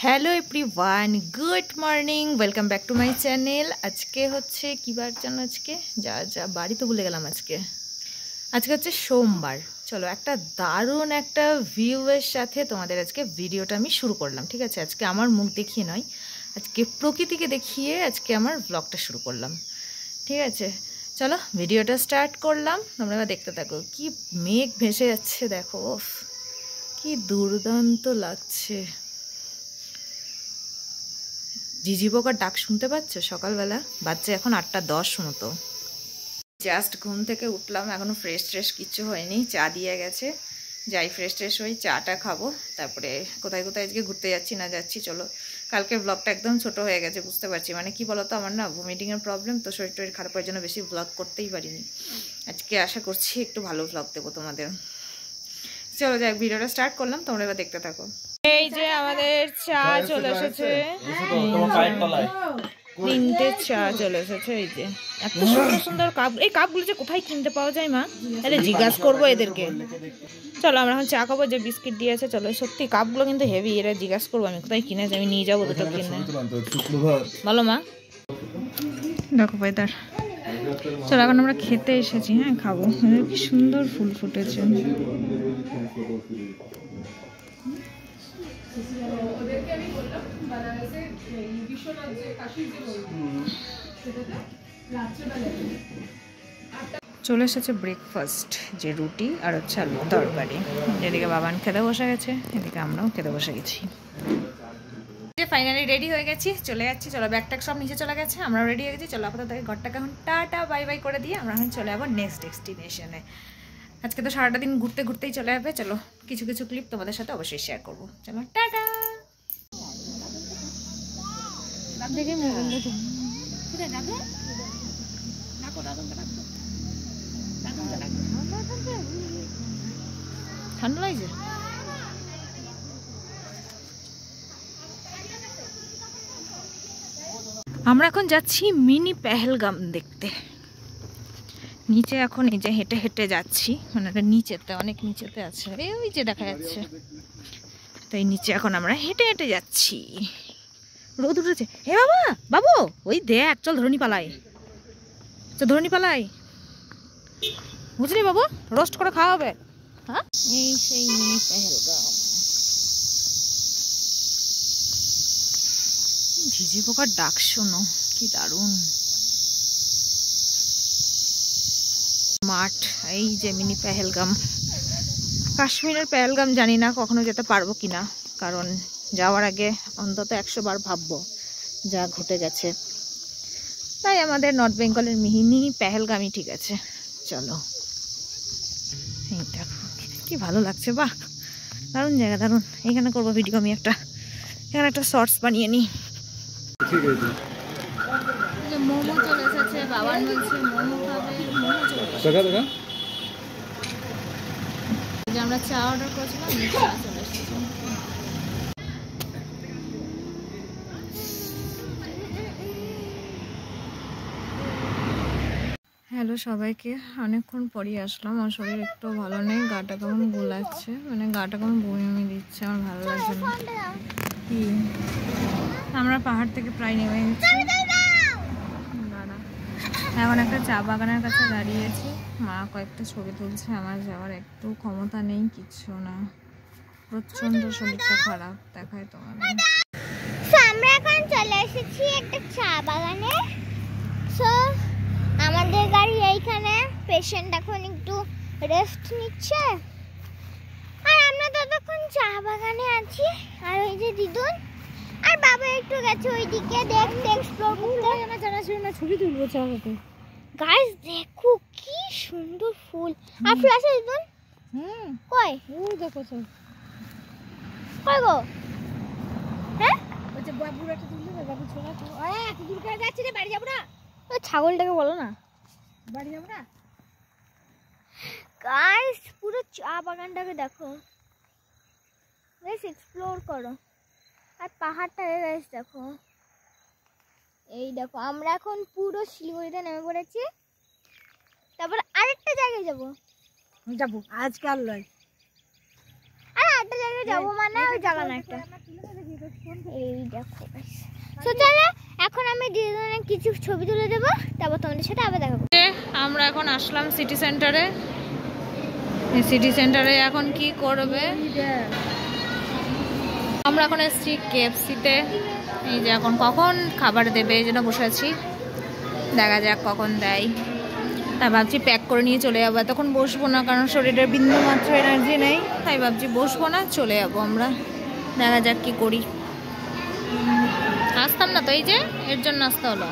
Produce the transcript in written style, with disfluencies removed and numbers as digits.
Hello everyone, good morning, welcome back to my channel. আজকে হচ্ছে কী বার জানো? আজকে যা বাড়ি তো ভুলে গেলাম। আজকে হচ্ছে সোমবার। চলো একটা দারুণ একটা ভিউয়ের সাথে তোমাদের আজকে ভিডিওটা আমি শুরু করলাম। ঠিক আছে, আজকে আমার মুখ দেখিয়ে নয়, আজকে প্রকৃতিকে দেখিয়ে আজকে আমার ব্লগটা শুরু করলাম। ঠিক আছে, চলো ভিডিওটা স্টার্ট করলাম। তোমরা এবার দেখতে থাকো। কি মেঘ ভেসে যাচ্ছে দেখো, কি দুর্দান্ত লাগছে। ঝিঝি পোকার ডাক শুনতে পাচ্ছ? সকালবেলা বাচ্চা এখন 8:10 মতো। জাস্ট ঘুম থেকে উঠলাম, এখনো ফ্রেশ ট্রেশ কিচ্ছু হয়নি। চা দিয়ে গেছে, যাই ফ্রেশ ট্রেশ হই, চাটা খাবো, তারপরে কোথায় কোথায় আজকে ঘুরতে যাচ্ছি না যাচ্ছি। চলো, কালকে ব্লগটা একদম ছোট হয়ে গেছে, বুঝতে পারছি। মানে কি বলতো, আমার না ভমিটিংয়ের প্রবলেম, তো শরীর টরীর খারাপের জন্য বেশি ব্লগ করতেই পারিনি। আজকে আশা করছি একটু ভালো ব্লগ দেবো তোমাদের। চলো যাক, ভিডিওটা স্টার্ট করলাম, তোমরা এবার দেখতে থাকো। এই যে আমাদের চা চলে এসেছে, 3টে চা চলে এসেছে। এই যে এত সুন্দর সুন্দর কাপ। এই কাপগুলো যে কোথায় কিনতে পাওয়া যায় মা? তাহলে জিজ্ঞাসা করবো এদেরকে। চলো আমরা এখন চা খাবো। যে বিস্কিট দিয়েছে, চলো। সত্যি কাপগুলো কিন্তু হেভি, এরা জিজ্ঞাসা করবো আমি কোথায় কিনেছি, আমি নিয়ে যাবো দুটো কিনে। বলো মা। দেখো ওয়েদার। চলো এখন আমরা খেতে এসেছি। হ্যাঁ খাবো। কি সুন্দর ফুল ফুটেছে। চলে এসেছে ব্রেকফাস্ট, যে রুটি আর হচ্ছে আলু তরকারি। এদিকে বাবান খেতে বসে গেছে, এদিকে আমরাও খেতে বসে গেছি। ফাইনালি রেডি হয়ে গেছি, চলে যাচ্ছি। চলো, ব্যাগ ট্যাগ সব নিচে চলে গেছে, আমরাও রেডি হয়ে গেছি। চলো আপাতত ঘরটাকে এখন টাটা বাই বাই করে দিয়ে আমরা এখন চলে যাবো নেক্সট ডেস্টিনেশনে। আজকে তো সারাটা দিন ঘুরতে ঘুরতেই চলে যাবে। চলো কিছু কিছু ক্লিপ তোমাদের সাথে অবশ্যই শেয়ার করবো। চলো টাটা। ঠান্ডা লাগছে। আমরা এখন যাচ্ছি মিনি পেহেলগাম দেখতে। নিচে এখন এই যে হেঁটে হেঁটে যাচ্ছি, মানে এটা নিচেতে, অনেক নিচেতে আছে, ওই যে দেখা যাচ্ছে। তো এই নিচে এখন আমরা হেঁটে হেঁটে যাচ্ছি। রোদ উঠেছে। হে বাবা, বাবু ওই দেখ, চল ধরনি পালাই, চল ধরনি পালাই, বুঝলি বাবু? রোস্ট করে খাওয়া হবে। হ্যাঁ, এই সেই মিনি পেহেলগাম। ঝিঝি পোকার ডাক শোনো, কি দারুণ মাঠ। এই যে মিনি পেহেলগাম। কাশ্মীরের পেহেলগাম জানি না কখনো যেতে পারবো কিনা, কারণ যাওয়ার আগে অন্তত 100 বার ভাববো যা ঘটে গেছে। তাই আমাদের নর্থ বেঙ্গলের মিনি পেহেলগামই ঠিক আছে। চলো, এই দেখো কি ভালো লাগছে, বাহ দারুণ জায়গা, দারুণ। এখানে করবো ভিডিও আমি একটা, এখানে একটা শর্টস বানিয়ে নিই। মোমো চলে এসেছে, বাবার বলছে মোমো খাবে, মোমো চলে এসেছে। আমরা চা অর্ডার করেছিলাম, চা চলে এসেছে। হ্যালো সবাইকে, অনেকক্ষণ পরই আসলাম। আমার শরীর একটু ভালো নেই, গাটা কেমন গোলাচ্ছে, মানে গাটা কেমন বমি দিচ্ছে, আমার ভালো লাগছে না। কি আমরা পাহাড় থেকে প্রায় নেমে গেছি, এখন একটা চা বাগানের কাছে দাঁড়িয়েছি। মা কয়েকটা ছবি তুলছে, আমার যাওয়ার একটু ক্ষমতা নেই, কিচ্ছু না, প্রচন্ড শরীরটা খারাপ। দেখায় তোমাদের। আমরা এখন চলে এসেছি একটা চা বাগানে। সো আমাদের গাড়ি এইখানে, পেশেন্ট এখন একটু রেস্ট নিচ্ছে, আর আমরা ততক্ষণ চা বাগানে আছি। আর ওই যে দিদুন আর বাবা একটু গেছে ওইদিকে দেখতে, এক্সপ্লোর করতে। না জানাশোনা না, ছবি তুলবো চা খেতে। গাইস দেখো কি সুন্দর ফুল। আর ফুল আছে দিদুন? কই? ওই দেখো তো, কই গো? হ্যাঁ, ওই যে বাবুর একটা তুললে, বাবু ছোলা তো এত দূর করে যাচ্ছে রে, বাড়ি যাবো না? ওই ছাগলটাকে বলো না, বাড়ি যাবো না। গাইস পুরো চা বাগানটাকে দেখো, গাইস এক্সপ্লোর করো। আর পাহাড়টা গাইস দেখো, এই দেখো আমরা এখন পুরো শিলিগুড়িতে নেমে পড়েছি। তারপর আরেকটা জায়গায় যাবো আজকে আর নয়, আর একটা জায়গায় যাবো, মানে ওই জায়গা না একটা। এই দেখো তো চলো এখন আমি দুজনে কিছু ছবি তুলে দেবো, তারপর তোমাদের সাথে আবার দেখা করবো। আমরা এখন আসলাম সিটি সেন্টারে। এই সিটি সেন্টারে এখন কি করবে, আমরা এখন এসেছি KFC-তে। এই যে এখন কখন খাবার দেবে এই জন্য বসে আছি, দেখা যাক কখন দেয়। তা ভাবছি প্যাক করে নিয়ে চলে যাবো, তখন বসবো না কারণ শরীরের বিন্দু মাত্র এনার্জি নেই, তাই ভাবছি বসবো না, চলে যাবো আমরা। দেখা যাক কি করি। আসতাম না তো, এই যে এর জন্য আসতে হলো।